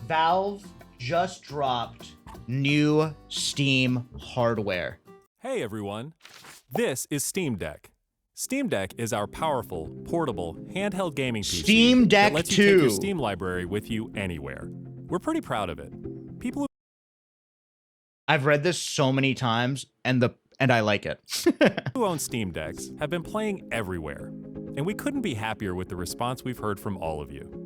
Valve just dropped new Steam hardware. Hey everyone, this is Steam Deck. Steam Deck is our powerful, portable, handheld gaming PC Steam Deck that lets you 2. take your Steam library with you anywhere. We're pretty proud of it. People I've read this so many times, and I like it. who own Steam Decks have been playing everywhere, and we couldn't be happier with the response we've heard from all of you.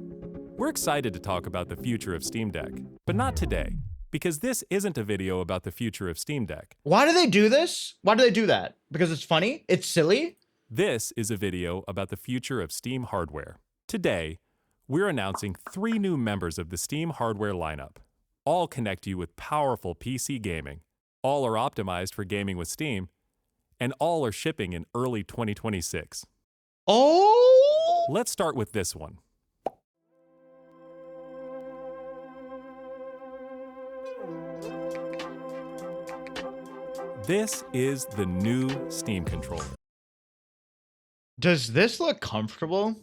We're excited to talk about the future of Steam Deck, but not today, because this isn't a video about the future of Steam Deck. Why do they do this? Why do they do that? Because it's funny? It's silly? This is a video about the future of Steam hardware. Today, we're announcing 3 new members of the Steam hardware lineup. All connect you with powerful PC gaming. All are optimized for gaming with Steam, and all are shipping in early 2026. Oh! Let's start with this one. This is the new Steam controller. Does this look comfortable?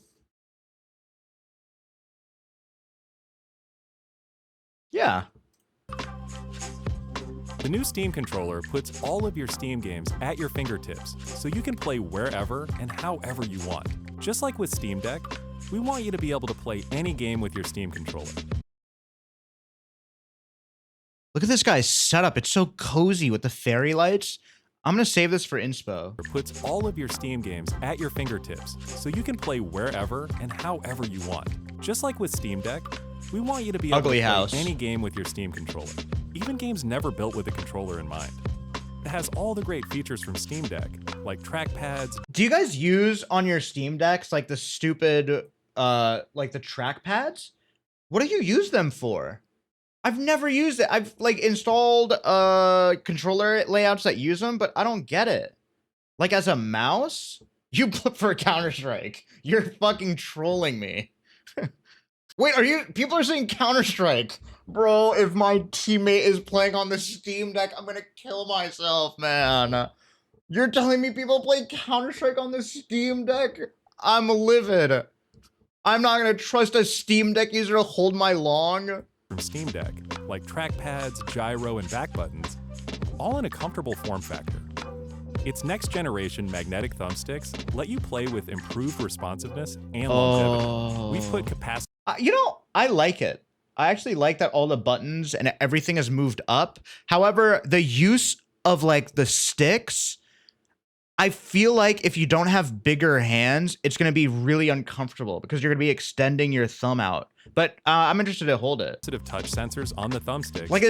Yeah. The new Steam controller puts all of your Steam games at your fingertips, so you can play wherever and however you want. Just like with Steam Deck, we want you to be able to play any game with your Steam controller. Look at this guy's setup. It's so cozy with the fairy lights. I'm gonna save this for inspo. It puts all of your Steam games at your fingertips, so you can play wherever and however you want. Just like with Steam Deck, we want you to be able Ugly to play house. any game with your Steam controller, even games never built with a controller in mind. It has all the great features from Steam Deck, like trackpads. Do you guys use on your Steam Decks like the stupid, like the trackpads? What do you use them for? I've never used it. I've like installed controller layouts that use them, but I don't get it. Like as a mouse, you prefer Counter-Strike. You're fucking trolling me. Wait, people are saying Counter-Strike. Bro, if my teammate is playing on the Steam Deck, I'm gonna kill myself, man. You're telling me people play Counter-Strike on the Steam Deck? I'm livid. I'm not gonna trust a Steam Deck user to hold my long. From Steam Deck, like trackpads, gyro, and back buttons, all in a comfortable form factor. Its next-generation magnetic thumbsticks let you play with improved responsiveness and longevity. We've put capacity. You know, I like it. I actually like that all the buttons and everything has moved up. However, the use of like the sticks, I feel like if you don't have bigger hands, it's going to be really uncomfortable because you're going to be extending your thumb out. But I'm interested to hold it. Touch sensors on the thumbstick. Like,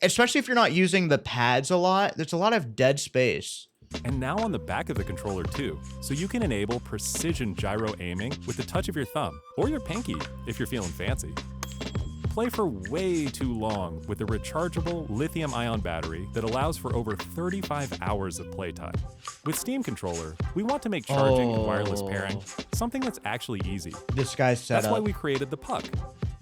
especially if you're not using the pads a lot, there's a lot of dead space. And now on the back of the controller too, so you can enable precision gyro aiming with the touch of your thumb or your pinky if you're feeling fancy. Play for way too long with a rechargeable lithium-ion battery that allows for over 35 hours of playtime. With Steam controller, we want to make charging and wireless pairing something that's actually easy. This guy's setup. That's why we created the Puck.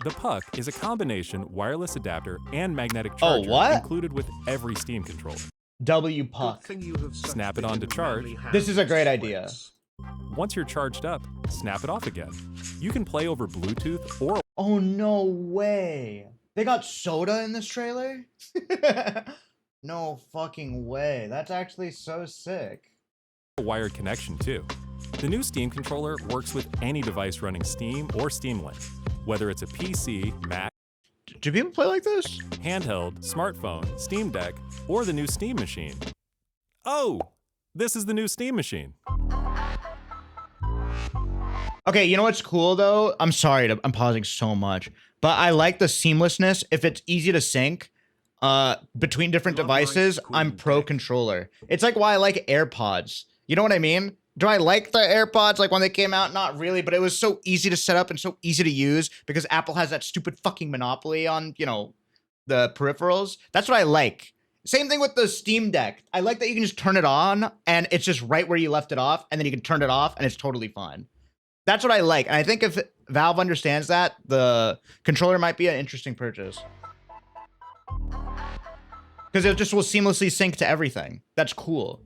The Puck is a combination wireless adapter and magnetic charger included with every Steam controller. W Puck. Snap it on to charge. This is a great idea. Once you're charged up, snap it off again. You can play over Bluetooth or... Oh, no way. They got soda in this trailer? No fucking way. That's actually so sick. a wired connection too. The new Steam controller works with any device running Steam or Steam Link, whether it's a PC, Mac, Do people play like this? handheld, smartphone, Steam Deck, or the new Steam machine. Oh, this is the new Steam machine. Okay, you know what's cool though? I'm sorry, I'm pausing so much, but I like the seamlessness. If it's easy to sync between different devices, I'm pro controller. It's like why I like AirPods. You know what I mean? Do I like the AirPods like when they came out? Not really, but it was so easy to set up and so easy to use because Apple has that stupid fucking monopoly on, you know, the peripherals. That's what I like. Same thing with the Steam Deck. I like that you can just turn it on and it's just right where you left it off, and then you can turn it off and it's totally fine. That's what I like. And I think if Valve understands that, the controller might be an interesting purchase. Because it just will seamlessly sync to everything. That's cool.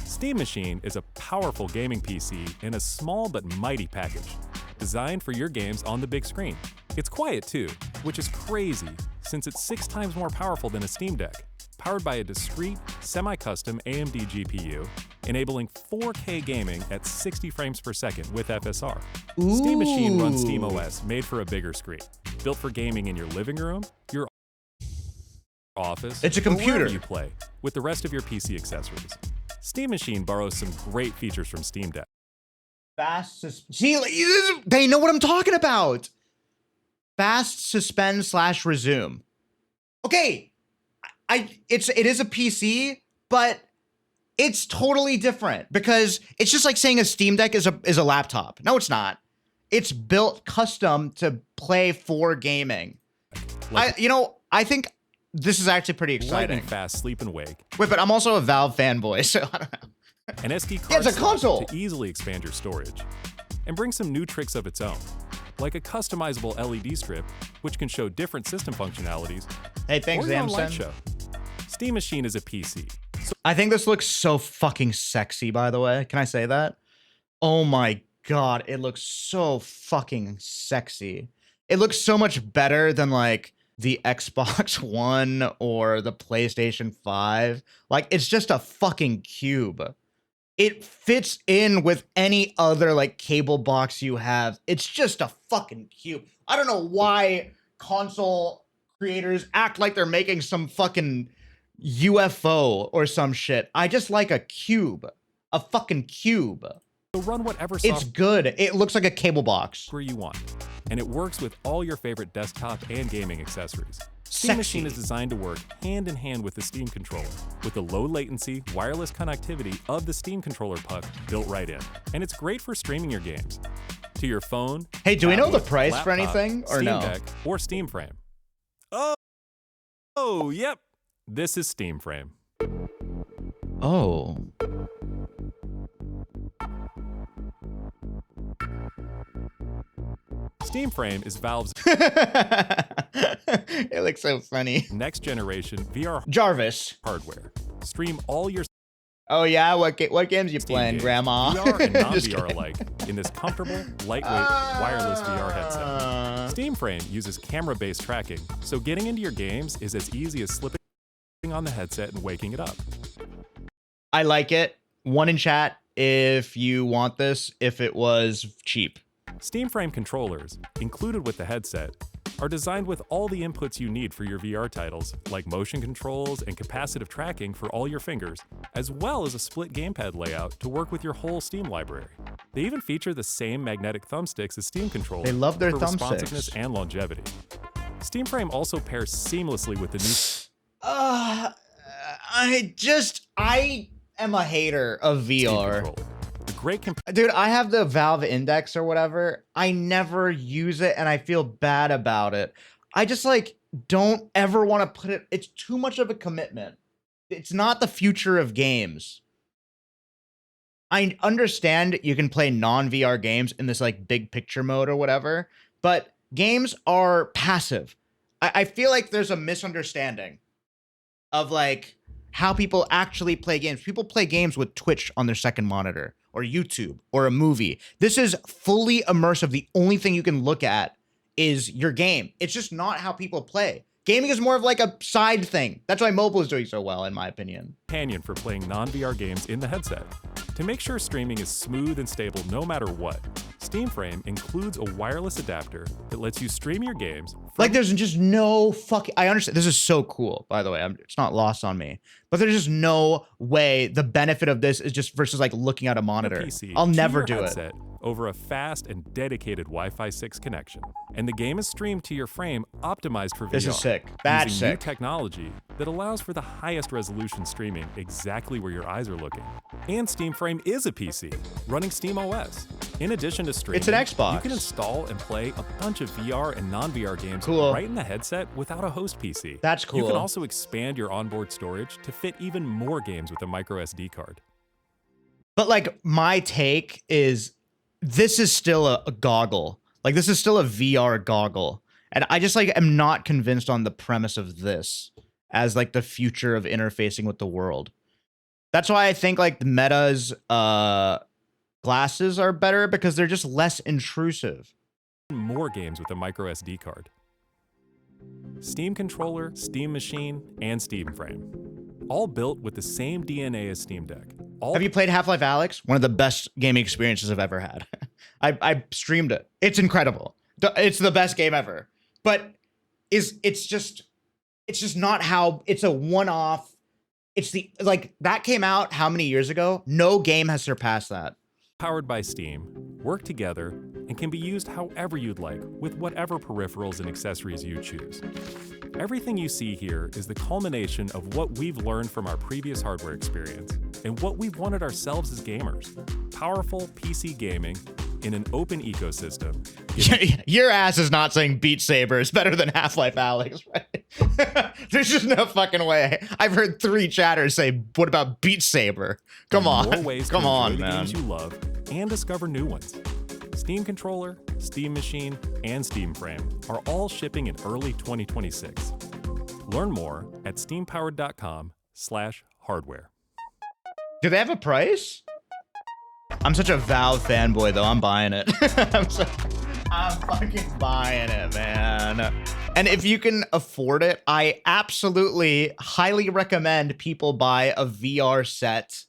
Steam Machine is a powerful gaming PC in a small but mighty package. designed for your games on the big screen. It's quiet too, which is crazy since it's 6 times more powerful than a Steam Deck, powered by a discrete, semi-custom AMD GPU, enabling 4K gaming at 60 frames per second with FSR. Steam Machine runs SteamOS, made for a bigger screen, built for gaming in your living room, your office, it's a or computer wherever you play, with the rest of your PC accessories. Steam Machine borrows some great features from Steam Deck. See, they know what I'm talking about. Fast suspend / resume. Okay, it is a PC, but it's totally different because it's just like saying a Steam Deck is a laptop. No, it's not. It's built custom to play for gaming. I think this is actually pretty exciting. Lightning fast sleep and wake. Wait, but I'm also a Valve fanboy, so I don't know. An SD card it's a console to easily expand your storage, and bring some new tricks of its own, like a customizable LED strip, which can show different system functionalities. Hey, thanks, or your own light Zamson. show. Steam Machine is a PC. So I think this looks so fucking sexy, by the way. Can I say that? Oh my god, it looks so fucking sexy. It looks so much better than like the Xbox One or the PlayStation 5. Like, it's just a fucking cube. It fits in with any other like cable box you have. It's just a fucking cube. I don't know why console creators act like they're making some fucking UFO or some shit. I just like a cube. A fucking cube. run whatever It's software good. It looks like a cable box. you want, and it works with all your favorite desktop and gaming accessories. Steam Sexy. Machine is designed to work hand in hand with the Steam controller, with the low latency, wireless connectivity of the Steam controller puck built right in. And it's great for streaming your games to your phone. Hey, do we know the tablet, price for laptop, anything or Steam no? Deck, or Steam Frame. Oh, yep. This is Steam Frame. Oh. Steam Frame is Valve's It looks so funny. next generation VR Jarvis. hardware. Stream all your Oh yeah, what games you Steam playing, games, Grandma? VR and Just non-VR kidding. alike, in this comfortable, lightweight, wireless VR headset. Steam Frame uses camera-based tracking, so getting into your games is as easy as slipping on the headset and waking it up. I like it. One in chat if you want this, if it was cheap. Steam Frame controllers, included with the headset, are designed with all the inputs you need for your VR titles, like motion controls and capacitive tracking for all your fingers, as well as a split gamepad layout to work with your whole Steam library. They even feature the same magnetic thumbsticks as Steam controllers They love their for responsiveness thumbsticks. and longevity. Steam Frame also pairs seamlessly with the new I am a hater of Steam VR. controller. The great Dude, I have the Valve Index or whatever. I never use it and I feel bad about it. I just like don't ever want to put it. It's too much of a commitment. It's not the future of games. I understand you can play non-VR games in this like big picture mode or whatever, but games are passive. I feel like there's a misunderstanding of like how people actually play games. People play games with Twitch on their second monitor or YouTube or a movie. This is fully immersive. The only thing you can look at is your game. It's just not how people play. Gaming is more of like a side thing. That's why mobile is doing so well, in my opinion. companion for playing non-VR games in the headset. To make sure streaming is smooth and stable no matter what, Steam Frame includes a wireless adapter that lets you stream your games from Like there's just no fucking, I understand. This is so cool, by the way. It's not lost on me, but there's just no way the benefit of this is just versus like looking at a your monitor. PC I'll to never your do it. headset over a fast and dedicated Wi-Fi 6 connection. And the game is streamed to your frame optimized for VR. This is sick. That's using new sick. technology that allows for the highest resolution streaming exactly where your eyes are looking. And Steam Frame is a PC, running Steam OS. In addition to streaming, It's an Xbox. you can install and play a bunch of VR and non-VR games Cool. right in the headset without a host PC. That's You can cool. also expand your onboard storage to fit even more games with a micro SD card. But like my take is this is still a goggle. Like this is still a VR goggle. And I just like am not convinced on the premise of this as like the future of interfacing with the world. That's why I think like the Meta's glasses are better because they're just less intrusive. More games with a micro SD card. Steam controller, Steam machine, and Steam frame. All built with the same DNA as Steam Deck. Have you played Half-Life Alyx? One of the best gaming experiences I've ever had. I streamed it. It's incredible. It's the best game ever. But it's just not how, it's a one-off. It's like that came out how many years ago? No game has surpassed that. Powered by Steam, work together, and can be used however you'd like with whatever peripherals and accessories you choose. Everything you see here is the culmination of what we've learned from our previous hardware experience and what we've wanted ourselves as gamers. Powerful PC gaming in an open ecosystem. Your ass is not saying Beat Saber is better than Half-Life Alyx, right? There's just no fucking way. I've heard 3 chatters say, what about Beat Saber? Come on. More ways Come to enjoy on, the man. games you love and discover new ones. Steam controller, Steam machine, and Steam frame are all shipping in early 2026. Learn more at steampowered.com/hardware. Do they have a price? I'm such a Valve fanboy, though. I'm buying it. I'm fucking buying it, man. And if you can afford it, I absolutely highly recommend people buy a VR set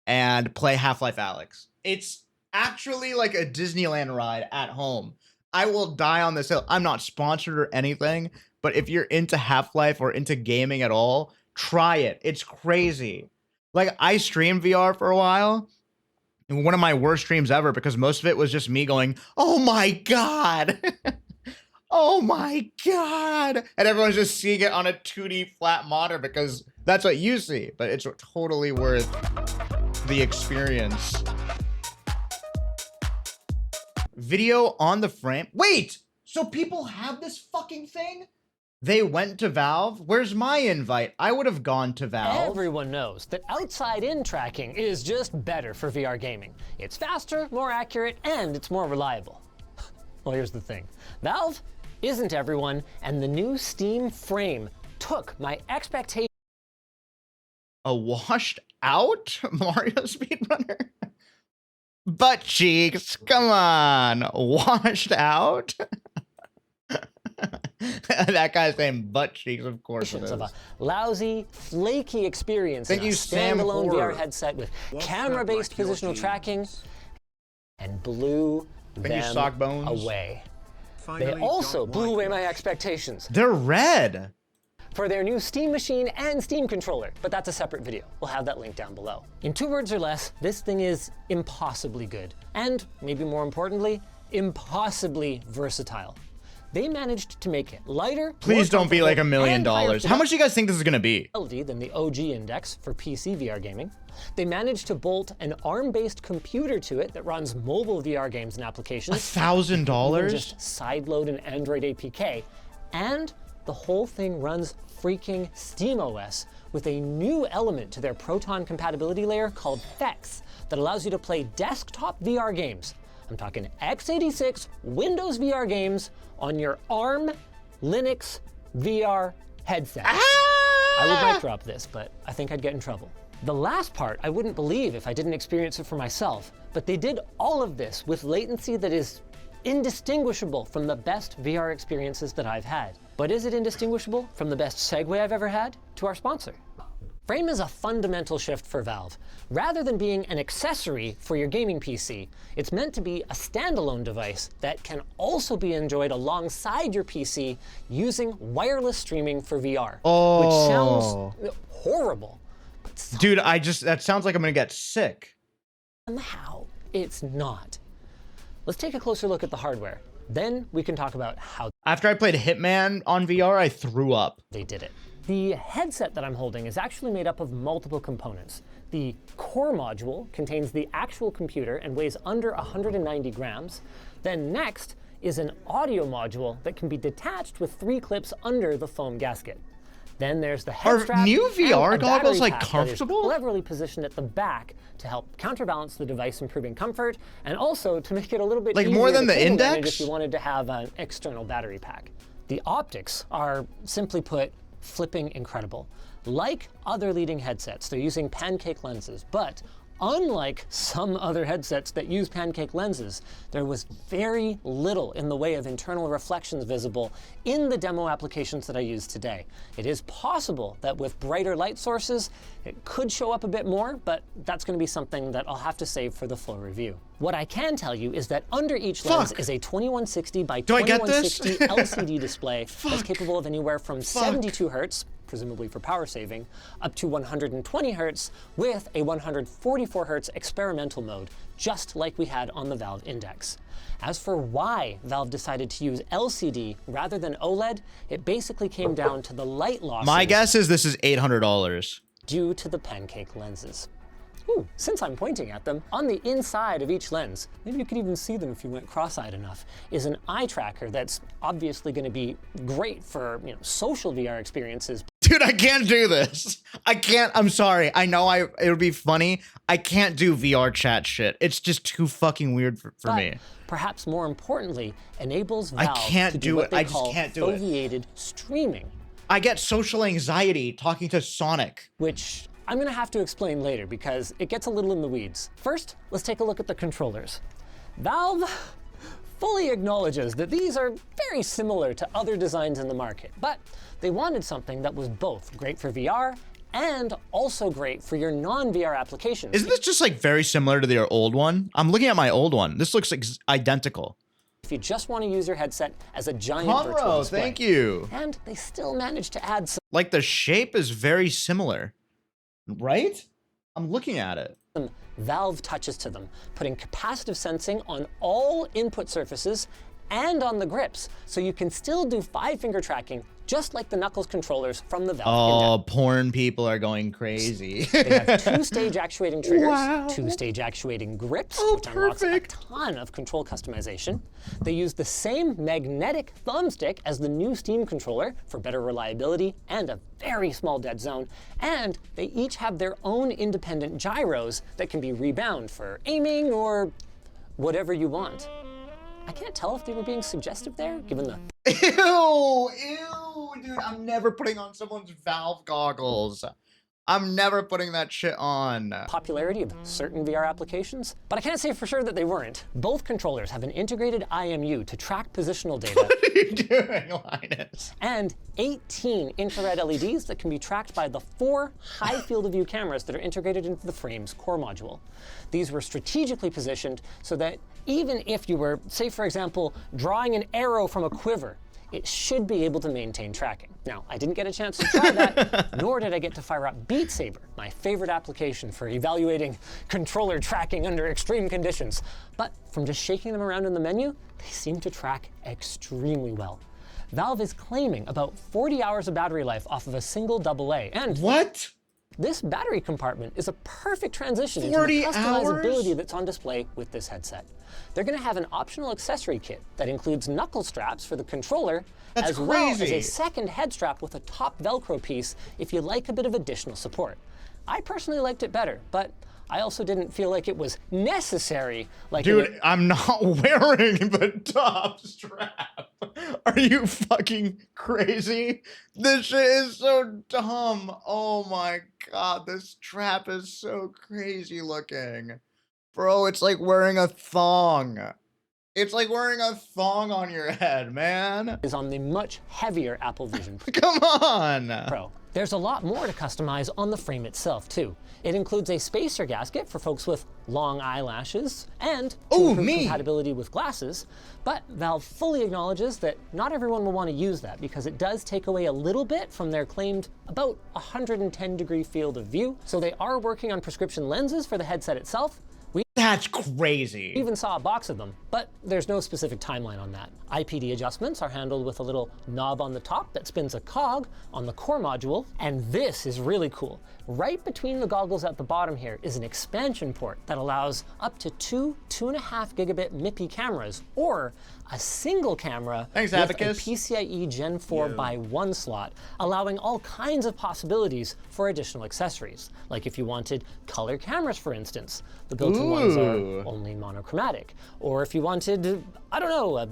and play Half-Life Alyx. It's actually like a Disneyland ride at home. I will die on this hill. I'm not sponsored or anything, but if you're into Half-Life or into gaming at all, try it. It's crazy. Like, I streamed VR for a while. And one of my worst streams ever because most of it was just me going, oh my God. Oh my God. And everyone's just seeing it on a 2D flat monitor because that's what you see. But it's totally worth the experience. Video on the frame. Wait, so people have this fucking thing? They went to Valve? Where's my invite? I would have gone to Valve. Everyone knows that outside-in tracking is just better for VR gaming. It's faster, more accurate, and it's more reliable. Well, here's the thing. Valve isn't everyone, and the new Steam frame took my expectations. A washed out Mario speedrunner? Butt cheeks, come on. Washed out? That guy's saying butt cheeks, of course it is. Of a lousy, flaky experience Thank in a you, Sam standalone Ford. VR headset with camera-based positional tracking, and blew Thank you, them Sock Bones. away. They also blew away my expectations They're red. for their new Steam machine and Steam controller, but that's a separate video. We'll have that link down below. In 2 words or less, this thing is impossibly good, and maybe more importantly, impossibly versatile. They managed to make it lighter. Please don't be like $1 million. and higher How much do you guys think this is gonna be? fidelity than the OG Index for PC VR gaming. They managed to bolt an ARM-based computer to it that runs mobile VR games and applications. $1,000? Just sideload an Android APK, and the whole thing runs freaking SteamOS with a new element to their Proton compatibility layer called FEX that allows you to play desktop VR games. I'm talking x86 Windows VR games on your ARM Linux VR headset. I would mic drop this, but I think I'd get in trouble. The last part I wouldn't believe if I didn't experience it for myself, but they did all of this with latency that is indistinguishable from the best VR experiences that I've had. But is it indistinguishable from the best segue I've ever had? To our sponsor. Frame is a fundamental shift for Valve. Rather than being an accessory for your gaming PC, it's meant to be a standalone device that can also be enjoyed alongside your PC using wireless streaming for VR, which sounds horrible. But Dude, that sounds like I'm gonna get sick. somehow it's not. Let's take a closer look at the hardware. Then we can talk about how After I played Hitman on VR, I threw up. they did it. The headset that I'm holding is actually made up of multiple components. The core module contains the actual computer and weighs under 190 grams. Then next is an audio module that can be detached with 3 clips under the foam gasket. Then there's the head Are strap new and VR a goggles, battery like, pack that is comfortable? cleverly positioned at the back to help counterbalance the device, improving comfort, and also to make it a little bit Like, easier more than to the cable manage Index? if you wanted to have an external battery pack. The optics are, simply put, flipping incredible. Like other leading headsets, they're using pancake lenses, but unlike some other headsets that use pancake lenses, there was very little in the way of internal reflections visible in the demo applications that I use today. It is possible that with brighter light sources, it could show up a bit more, but that's going to be something that I'll have to save for the full review. What I can tell you is that under each lens is a 2160 by 2160 LCD display that's capable of anywhere from 72 Hertz, presumably for power saving, up to 120 Hertz with a 144 Hertz experimental mode, just like we had on the Valve Index. As for why Valve decided to use LCD rather than OLED, it basically came down to the light losses. My guess is this is $800. Due to the pancake lenses. Ooh, since I'm pointing at them, on the inside of each lens, maybe you could even see them if you went cross-eyed enough, is an eye tracker that's obviously going to be great for, social VR experiences. Dude, I can't do this. I can't. I'm sorry. I know it would be funny. I can't do VR chat shit. It's just too fucking weird for me. Perhaps more importantly, enables Valve to do what it. they I just call can't do it. foveated streaming. I get social anxiety talking to Sonic. Which I'm going to have to explain later because it gets a little in the weeds. First, let's take a look at the controllers. Valve fully acknowledges that these are very similar to other designs in the market, but they wanted something that was both great for VR and also great for your non-VR applications. Isn't this just like very similar to their old one? I'm looking at my old one. This looks identical. If you just want to use your headset as a giant virtual display. Thank you. And they still managed to add some Like the shape is very similar, right? I'm looking at it. Valve touches to them, putting capacitive sensing on all input surfaces and on the grips, so you can still do 5-finger tracking just like the Knuckles controllers from the Valve Index. Porn people are going crazy. They have 2-stage actuating triggers, 2-stage actuating grips, which unlocks a ton of control customization. They use the same magnetic thumbstick as the new Steam controller for better reliability and a very small dead zone. And they each have their own independent gyros that can be rebound for aiming or whatever you want. I can't tell if they were being suggestive there, given the Ew, dude, I'm never putting on someone's Valve goggles. I'm never putting that shit on. Popularity of certain VR applications, but I can't say for sure that they weren't. Both controllers have an integrated IMU to track positional data. What are you doing, Linus? And 18 infrared LEDs that can be tracked by the 4 high field of view cameras that are integrated into the frame's core module. These were strategically positioned so that even if you were, say for example, drawing an arrow from a quiver, it should be able to maintain tracking. Now, I didn't get a chance to try that, nor did I get to fire up Beat Saber, my favorite application for evaluating controller tracking under extreme conditions. But from just shaking them around in the menu, they seem to track extremely well. Valve is claiming about 40 hours of battery life off of a single AA, and what? This battery compartment is a perfect transition into 40 the customizability hours? that's on display with this headset. They're going to have an optional accessory kit that includes knuckle straps for the controller, as well as a second head strap with a top Velcro piece if you like a bit of additional support. I personally liked it better, but I also didn't feel like it was necessary. Dude, I'm not wearing the top strap. Are you fucking crazy? This shit is so dumb. Oh my god, this strap is so crazy looking. Bro, it's like wearing a thong. It's like wearing a thong on your head, man. Is on the much heavier Apple Vision Come on. Pro. There's a lot more to customize on the frame itself, too. It includes a spacer gasket for folks with long eyelashes and to improve compatibility with glasses, but Valve fully acknowledges that not everyone will want to use that because it does take away a little bit from their claimed about 110-degree field of view. So they are working on prescription lenses for the headset itself. That's crazy. We even saw a box of them, but there's no specific timeline on that. IPD adjustments are handled with a little knob on the top that spins a cog on the core module, and this is really cool. Right between the goggles at the bottom here is an expansion port that allows up to 2.5 gigabit MIPI cameras, or a single camera with a PCIe Gen 4 by 1 slot, allowing all kinds of possibilities for additional accessories. Like if you wanted color cameras, for instance, the built-in ones are only monochromatic. Or if you wanted, I don't know, a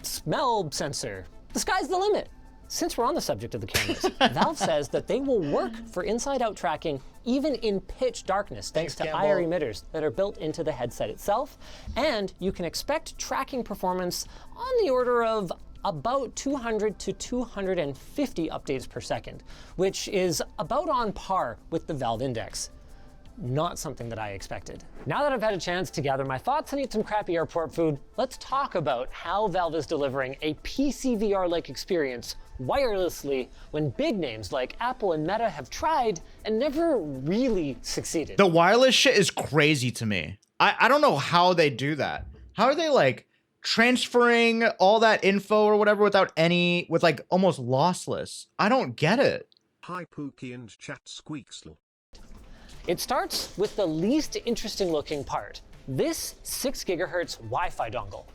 smell sensor, the sky's the limit. Since we're on the subject of the cameras, Valve says that they will work for inside-out tracking even in pitch darkness, thanks to IR emitters that are built into the headset itself. And you can expect tracking performance on the order of about 200 to 250 updates per second, which is about on par with the Valve Index. Not something that I expected. Now that I've had a chance to gather my thoughts and eat some crappy airport food, let's talk about how Valve is delivering a PC VR-like experience wirelessly when big names like Apple and Meta have tried and never really succeeded. The wireless shit is crazy to me. I don't know how they do that. How are they like transferring all that info or whatever with like almost lossless? I don't get it. Hi Pookie and chat Squeex. It starts with the least interesting looking part, this 6 GHz Wi-Fi dongle.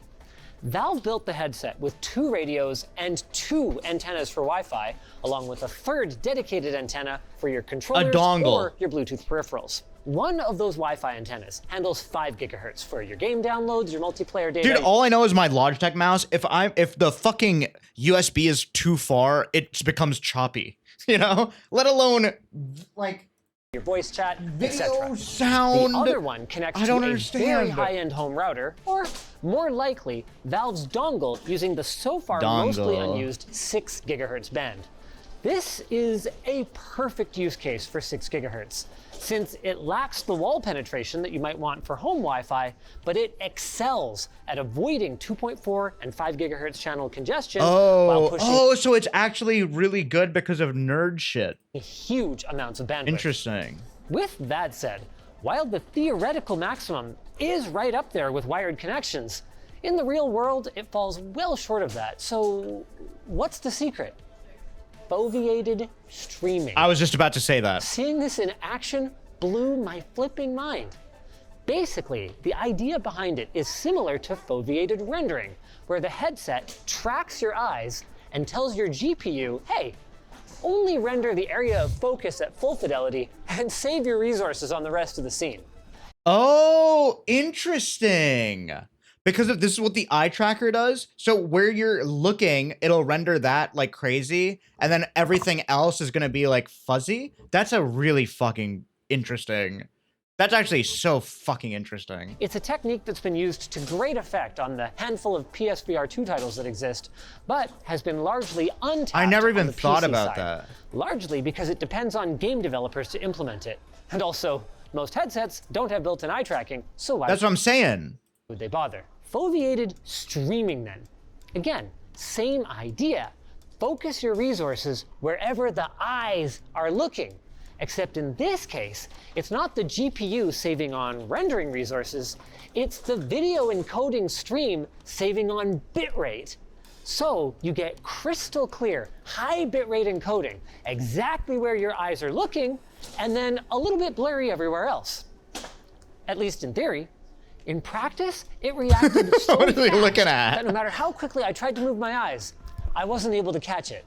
Valve built the headset with 2 radios and 2 antennas for Wi-Fi, along with a 3rd dedicated antenna for your controllers or your Bluetooth peripherals. One of those Wi-Fi antennas handles 5 GHz for your game downloads, your multiplayer data. Dude, all I know is my Logitech mouse. If the fucking USB is too far, it becomes choppy. You know, let alone like your voice chat, video sound. The other one connects to a very high-end home router, or more likely, Valve's dongle using the so far mostly unused 6 GHz band. This is a perfect use case for 6 GHz, since it lacks the wall penetration that you might want for home Wi-Fi, but it excels at avoiding 2.4 and 5 GHz channel congestion while pushing so it's actually really good because of nerd shit. Huge amounts of bandwidth. Interesting. With that said, while the theoretical maximum is right up there with wired connections, in the real world, it falls well short of that. So what's the secret? Foveated streaming. I was just about to say that. Seeing this in action blew my flipping mind. Basically, the idea behind it is similar to foveated rendering, where the headset tracks your eyes and tells your GPU, hey, only render the area of focus at full fidelity and save your resources on the rest of the scene. Oh, interesting. Because this is what the eye tracker does. So where you're looking, it'll render that like crazy, and then everything else is gonna be like fuzzy. That's a really fucking interesting. That's actually so fucking interesting. It's a technique that's been used to great effect on the handful of PSVR 2 titles that exist, but has been largely untapped. I never even thought PC about side, that. Largely because it depends on game developers to implement it. And also, most headsets don't have built-in eye tracking, so why That's what I'm saying. would they bother? Foveated streaming then. Again, same idea. Focus your resources wherever the eyes are looking. Except in this case, it's not the GPU saving on rendering resources, it's the video encoding stream saving on bitrate. So you get crystal clear, high bitrate encoding, exactly where your eyes are looking, and then a little bit blurry everywhere else. At least in theory. In practice, it reacted so What are you fast looking at? that no matter how quickly I tried to move my eyes, I wasn't able to catch it.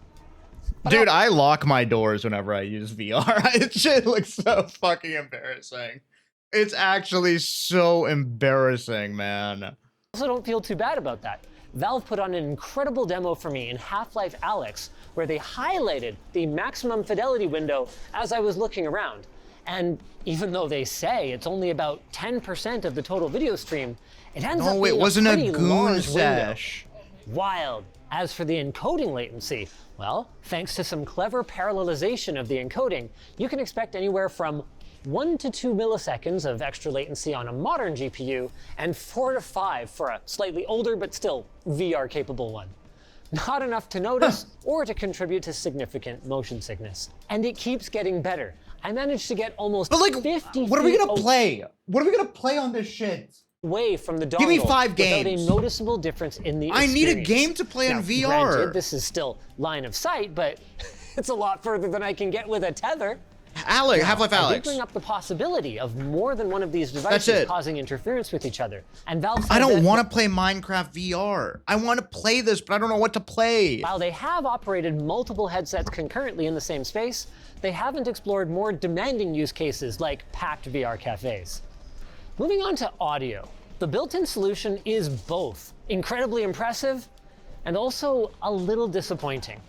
Dude, I lock my doors whenever I use VR. It shit looks so fucking embarrassing. It's actually so embarrassing, man. I also don't feel too bad about that. Valve put on an incredible demo for me in Half-Life Alyx, where they highlighted the maximum fidelity window as I was looking around. And even though they say it's only about 10% of the total video stream, it ends up being it wasn't a pretty a goon large sesh. window. Wild. As for the encoding latency, well, thanks to some clever parallelization of the encoding, you can expect anywhere from 1 to 2 milliseconds of extra latency on a modern GPU, and 4 to 5 for a slightly older but still VR-capable one. Not enough to notice or to contribute to significant motion sickness. And it keeps getting better. I managed to get almost 50 what are we gonna feet play? What are we gonna play on this shit? away from the dongle. Give me 5 without games. a noticeable difference in the I need a experience. game to play Now, on VR. Granted, this is still line of sight, but it's a lot further than I can get with a tether. Half-Life I did Alyx. bring up the possibility of more than one of these devices it. causing interference with each other. And Valve said I don't that want to play Minecraft VR. I want to play this, but I don't know what to play. while they have operated multiple headsets concurrently in the same space, they haven't explored more demanding use cases like packed VR cafes. Moving on to audio. The built-in solution is both incredibly impressive and also a little disappointing.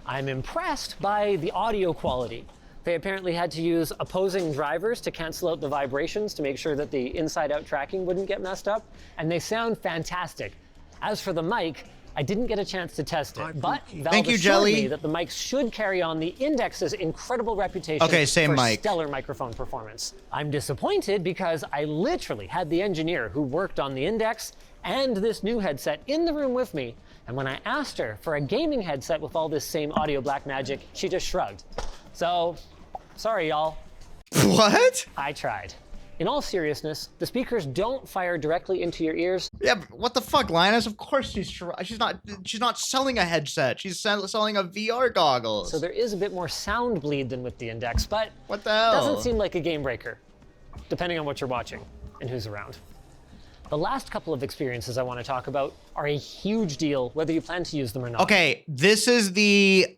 I'm impressed by the audio quality. They apparently had to use opposing drivers to cancel out the vibrations to make sure that the inside-out tracking wouldn't get messed up, and they sound fantastic. As for the mic, I didn't get a chance to test it, but Valve assured me that the mics should carry on the Index's incredible reputation for stellar microphone performance. I'm disappointed because I literally had the engineer who worked on the Index and this new headset in the room with me, and when I asked her for a gaming headset with all this same audio black magic, she just shrugged. So, sorry y'all. What? I tried. In all seriousness, the speakers don't fire directly into your ears. Yeah, but what the fuck, Linus? Of course she's not selling a headset. She's selling a VR goggles. So there is a bit more sound bleed than with the Index, but what the hell? Doesn't seem like a game breaker, depending on what you're watching and who's around. The last couple of experiences I want to talk about are a huge deal, whether you plan to use them or not. Okay, this is the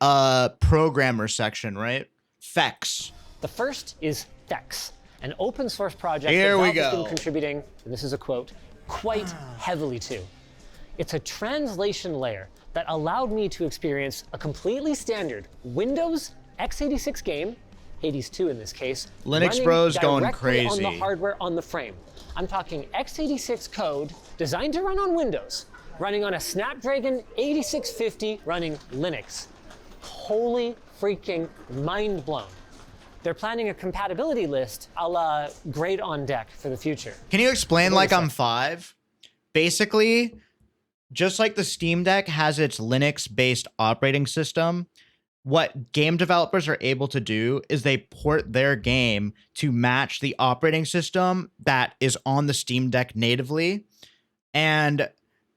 programmer section, right? FEX. The first is FEX, an open source project that Valve has been contributing, and this is a quote, quite heavily to. It's a translation layer that allowed me to experience a completely standard Windows x86 game, Hades 2 in this case, Linux Bros going crazy on the hardware on the frame. I'm talking x86 code designed to run on Windows, running on a Snapdragon 8650 running Linux. Holy freaking mind blown. They're planning a compatibility list a la Great on Deck for the future. Can you explain like I'm 5? Basically, just like the Steam Deck has its Linux-based operating system, what game developers are able to do is they port their game to match the operating system that is on the Steam Deck natively. And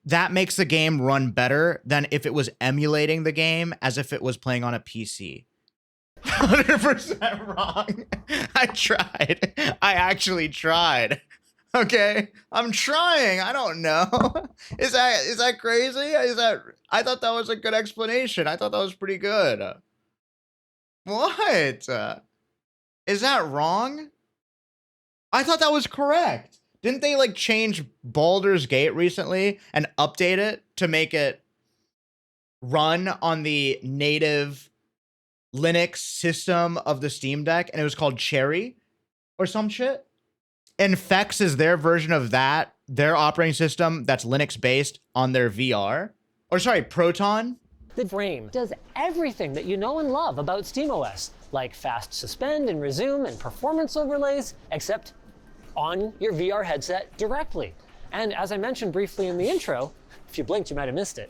that makes the game run better than if it was emulating the game as if it was playing on a PC. 100% wrong. I tried. I actually tried. Okay, I'm trying. I don't know. Is that crazy? I thought that was a good explanation. I thought that was pretty good. What? Is that wrong? I thought that was correct. Didn't they like change Baldur's Gate recently and update it to make it run on the native Linux system of the Steam Deck, and it was called Cherry or some shit? And FEX is their version of that, their operating system that's Linux based on their VR. Or sorry, Proton. The frame does everything that you know and love about SteamOS, like fast suspend and resume and performance overlays, except on your VR headset directly. And as I mentioned briefly in the intro, if you blinked, you might have missed it.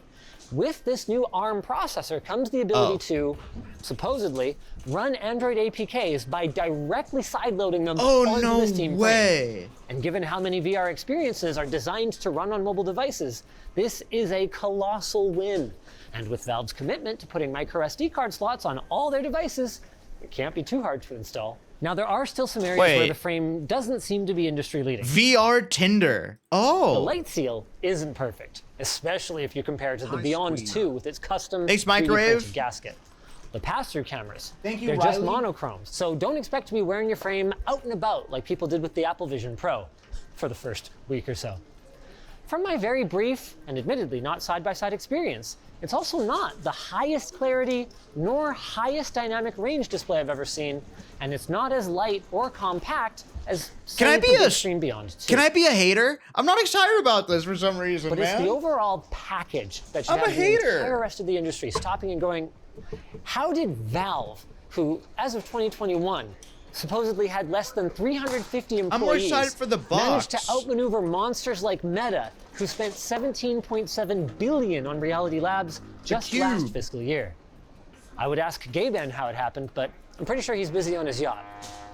With this new ARM processor comes the ability to, supposedly, run Android APKs by directly sideloading them onto the Steam frame. And given how many VR experiences are designed to run on mobile devices, this is a colossal win. And with Valve's commitment to putting microSD card slots on all their devices, it can't be too hard to install. Now, there are still some areas where the frame doesn't seem to be industry leading. VR Tinder. The light seal isn't perfect, especially if you compare it to the Beyond 2 with its custom 3D printed gasket. The pass-through cameras, they're just monochromes, so don't expect to be wearing your frame out and about like people did with the Apple Vision Pro for the first week or so. From my very brief and admittedly not side-by-side experience, it's also not the highest clarity nor highest dynamic range display I've ever seen, and it's not as light or compact as Screen Beyond 2. Can I be a hater? I'm not excited about this for some reason, but it's the overall package that should have the entire rest of the industry stopping and going, how did Valve, who, as of 2021, supposedly had less than 350 employees, I'm more excited for the box, managed to outmaneuver monsters like Meta, who spent $17.7 billion on Reality Labs just last fiscal year? I would ask Gaben how it happened, but I'm pretty sure he's busy on his yacht.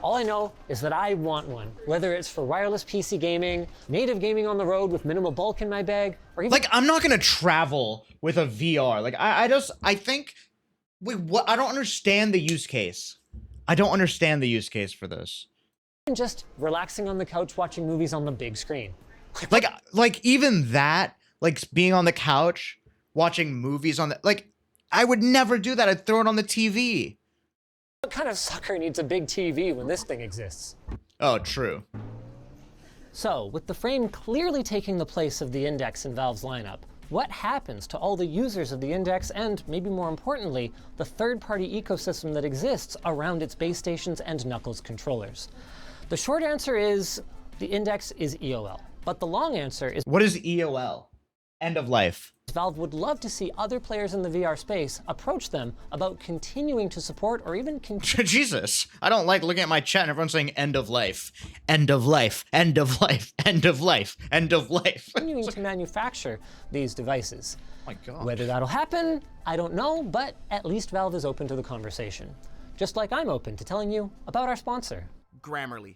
All I know is that I want one, whether it's for wireless PC gaming, native gaming on the road with minimal bulk in my bag, or even— Like, I'm not gonna travel with a VR. Like, I think, wait, what? I don't understand the use case. I don't understand the use case for this. Just relaxing on the couch watching movies on the big screen. Like even that, like being on the couch watching movies on the, like, I would never do that. I'd throw it on the TV. What kind of sucker needs a big TV when this thing exists? Oh, true. So, with the frame clearly taking the place of the Index in Valve's lineup, What happens to all the users of the index and, maybe more importantly, the third-party ecosystem that exists around its base stations and Knuckles controllers? The short answer is the index is EOL, but the long answer is What is EOL? End of life. Valve would love to see other players in the VR space approach them about continuing to support or even Jesus, I don't like looking at my chat and everyone's saying end of life, end of life, end of life, end of life, end of life. continuing to manufacture these devices. Oh my God. Whether that'll happen, I don't know, but at least Valve is open to the conversation. Just like I'm open to telling you about our sponsor. Grammarly.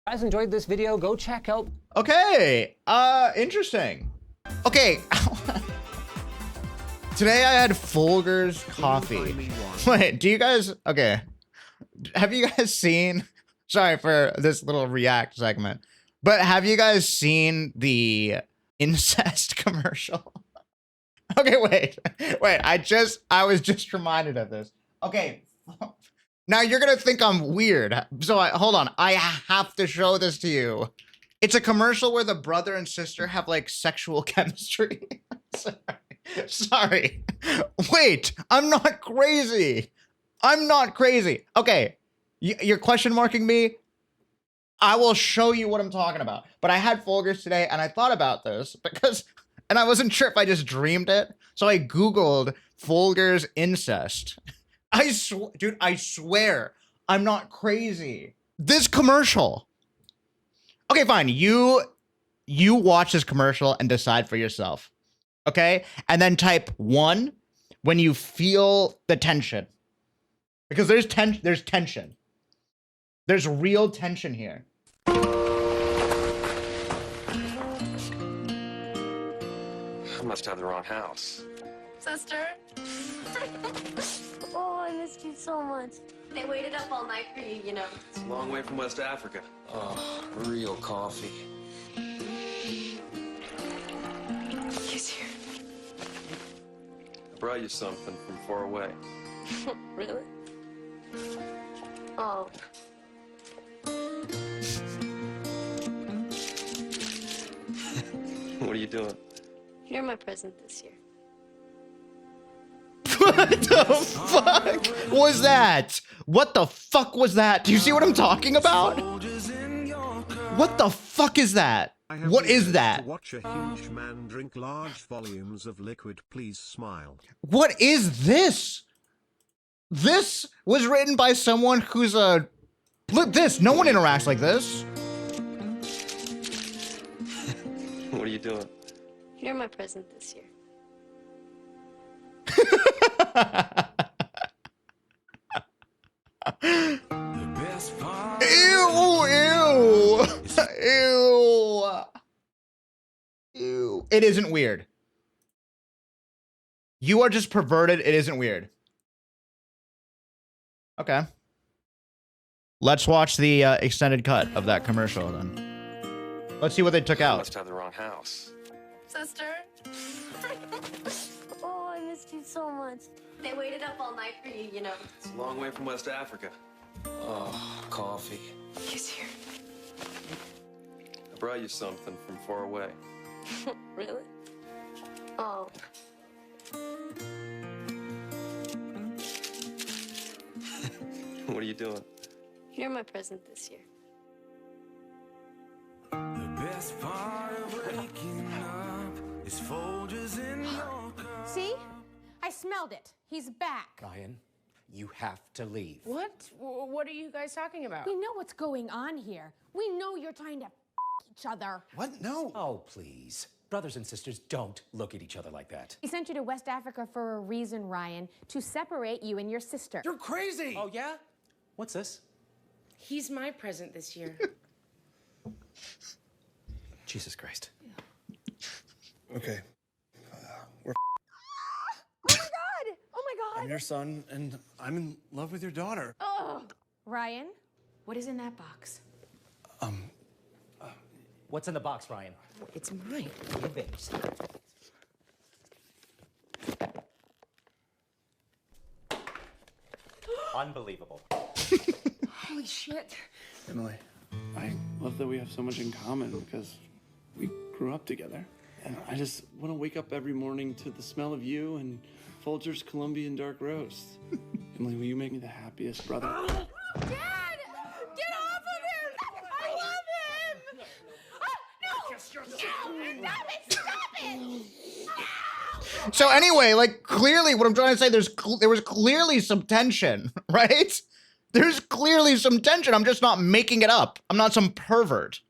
If you guys enjoyed this video, go check out. Okay, interesting. Okay. Today I had Folgers coffee. Wait, do you guys, okay. Have you guys seen, sorry for this little react segment, but have you guys seen the incest commercial? Okay, wait, I was just reminded of this. Okay. Now you're gonna think I'm weird. So hold on, I have to show this to you. It's a commercial where the brother and sister have like sexual chemistry. Sorry. Wait, I'm not crazy. I'm not crazy. Okay, you're question marking me. I will show you what I'm talking about. But I had Folgers today and I thought about this because, and I wasn't sure if I just dreamed it. So I Googled Folgers incest. Dude, I swear, I'm not crazy. This commercial. Okay, fine. You watch this commercial and decide for yourself. Okay? And then type 1 when you feel the tension. Because there's tension. There's real tension here. I must have the wrong house. Sister? Oh, I missed you so much. They waited up all night for you, you know. It's a long way from West Africa. Oh, real coffee. He's here. I brought you something from far away. Really? Oh. What are you doing? You're my present this year. What the fuck was that? What the fuck was that? Do you see what I'm talking about? What the fuck is that? What is that? To watch a huge man drink large volumes of liquid, please smile. What is this? This was written by someone who's a... Look this, no one interacts like this. What are you doing? You're my present this year. Ew, ew, ew, ew. It isn't weird. You are just perverted. It isn't weird. Okay. Let's watch the extended cut of that commercial then. Let's see what they took I out. must have the wrong house. Sister? Oh, I missed you so much. They waited up all night for you, you know. It's a long way from West Africa. Oh, coffee. He's here. I brought you something from far away. Really? Oh. What are you doing? You're my present this year. See? I smelled it. He's back. Ryan, you have to leave. What? What are you guys talking about? We know what's going on here. We know you're trying to each other. What? No. Oh, please. Brothers and sisters don't look at each other like that. He sent you to West Africa for a reason, Ryan, to separate you and your sister. You're crazy! Oh, yeah? What's this? He's my present this year. Jesus Christ. Okay. We're Oh my God! Oh my God! I'm your son, and I'm in love with your daughter. Oh, Ryan, what is in that box? What's in the box, Ryan? It's mine. Give it. Unbelievable. Holy shit. Emily, I love that we have so much in common because we grew up together. And I just want to wake up every morning to the smell of you and Folgers Colombian dark roast. Emily, will you make me the happiest brother? Dad! Get off of him! I love him! No! Stop it! Stop it! So anyway, like clearly what I'm trying to say, there was clearly some tension, right? There's clearly some tension. I'm just not making it up. I'm not some pervert.